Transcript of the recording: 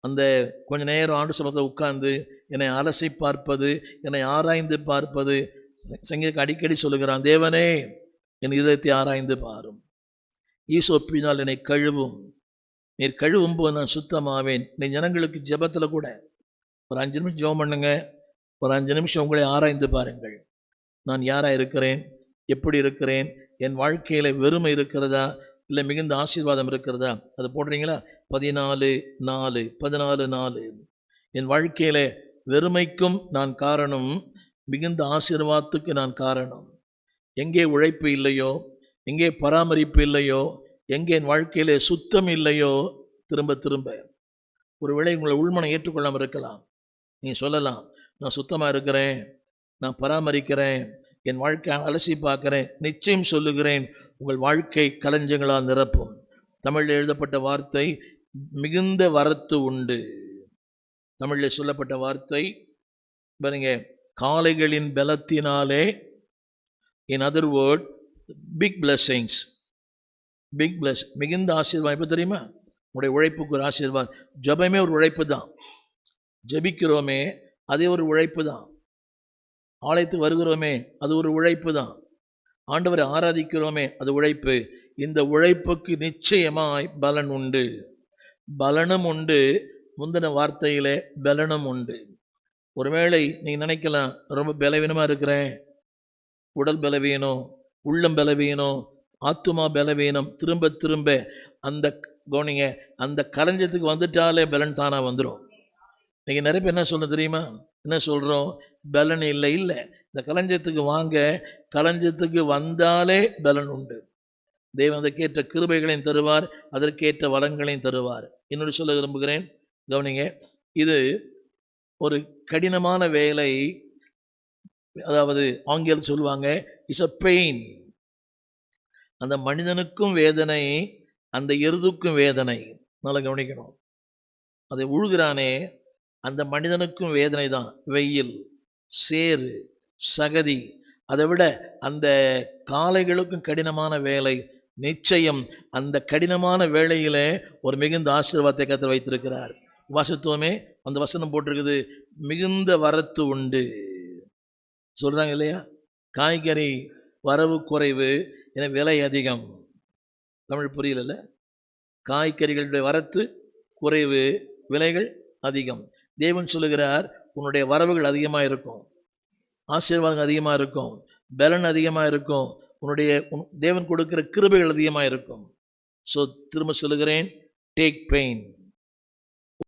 அந்த கொஞ்ச நேரம் ஆண்டு சமூகத்தில் உட்கார்ந்து என்னை அலசி பார்ப்பது, என்னை ஆராய்ந்து பார்ப்பது. சங்கீதம் அடிக்கடி சொல்லுகிறான், தேவனே என் இதயத்தை ஆராய்ந்து பாரும், ஈசோப்பினால் என்னை கழுவும், நீர் கழுவும் போது நான் சுத்தமாவேன். நீ ஜனங்களுக்கு ஜெபத்தில் கூட ஒரு 5 நிமிஷம் ஜெபம் பண்ணுங்க, ஒரு 5 நிமிஷம் உங்களை ஆராய்ந்து பாருங்கள். நான் யாராக இருக்கிறேன், எப்படி இருக்கிறேன், என் வாழ்க்கையில் வெறுமை இருக்கிறதா இல்லை மிகுந்த ஆசீர்வாதம் இருக்கிறதா? அது போடுறீங்களா? 14:4 என் வாழ்க்கையில் வெறுமைக்கும் நான் காரணம், மிகுந்த ஆசீர்வாதத்துக்கு நான் காரணம். எங்கே உழைப்பு இல்லையோ, எங்கே பராமரிப்பு இல்லையோ, எங்கே என் வாழ்க்கையிலே சுத்தம் இல்லையோ, திரும்ப திரும்ப ஒருவேளை உங்களை உள்மனை ஏற்றுக்கொள்ளாமல் இருக்கலாம். நீங்கள் சொல்லலாம், நான் சுத்தமாக இருக்கிறேன், நான் பராமரிக்கிறேன், என் வாழ்க்கை அலசி பார்க்குறேன். நிச்சயம் சொல்லுகிறேன், உங்கள் வாழ்க்கை களஞ்சங்களால் நிரப்பும். தமிழில் எழுதப்பட்ட வார்த்தை மிகுந்த வரத்து உண்டு. தமிழில் சொல்லப்பட்ட வார்த்தை பாருங்க, காளைகளின் பலத்தினாலே, in other word big blessings, big bless, மிகுந்த ஆசீர்வாதம். எப்போ தெரியுமா? உங்களுடைய உழைப்புக்கு ஒரு ஆசீர்வாதம். ஜபமே ஒரு உழைப்பு தான், ஜபிக்கிறோமே அதே ஒரு உழைப்பு தான். ஆலயத்துக்கு வருகிறோமே அது ஒரு உழைப்பு தான். ஆண்டவரை ஆராதிக்கிறோமே அது உழைப்பு. இந்த உழைப்புக்கு நிச்சயமாய் பலன் உண்டு, பலனும் உண்டு. முந்தின வார்த்தையிலே பலனும் உண்டு. ஒருவேளை நீங்கள் நினைக்கலாம், ரொம்ப பலவீனமாக இருக்கிறேன், உடல் பலவீனம், உள்ளம் பலவீனம், ஆத்துமா பலவீனம். திரும்ப திரும்ப அந்த கவனிங்க, அந்த களஞ்சத்துக்கு வந்துட்டாலே பலன் தானாக வந்துடும். நீங்கள் நிறைய பேர் என்ன சொல்ல தெரியுமா? என்ன சொல்கிறோம்? பலன் இல்லை. இல்லை, இந்த களஞ்சத்துக்கு வாங்க, களஞ்சத்துக்கு வந்தாலே பலன் உண்டு. தேவன் அதற்கேற்ற கிருபைகளையும் தருவார், அதற்கேற்ற வளங்களையும் தருவார். இன்னொரு சொல்ல விரும்புகிறேன், கவனிங்க. இது ஒரு கடினமான வேலை, அதாவது ஆங்கிலம் சொல்லுவாங்க இட்ஸ் அ பெயின். அந்த மனிதனுக்கும் வேதனை, அந்த எருதுக்கும் வேதனை. நல்லா கவனிக்கணும். அதை உழுகிறானே அந்த மனிதனுக்கும் வேதனை தான். வெயில், சேறு, சகதி. அதை விட அந்த காளைகளுக்கும் கடினமான வேலை. நிச்சயம் அந்த கடினமான வேளையிலே ஒரு மிகுந்த ஆசீர்வாதத்தை கர்த்தர் வைத்திருக்கிறார். வாசித்துவமே அந்த வசனம் போட்டிருக்குது, மிகுந்த வரத்து உண்டு சொல்கிறாங்க இல்லையா? காய்கறி வரவு குறைவு, என விலை அதிகம். தமிழ் புரியல. காய்கறிகளுடைய வரத்து குறைவு, விலைகள் அதிகம். தேவன் சொல்லுகிறார், உன்னுடைய வரவுகள் அதிகமாக இருக்கும், ஆசீர்வாதம் அதிகமாக இருக்கும், பலன் அதிகமாக இருக்கும், உன்னுடைய தேவன் கொடுக்கிற கிருபைகள் அதிகமாக இருக்கும். ஸோ திரும்ப சொல்லுகிறேன், டேக் பெயின்.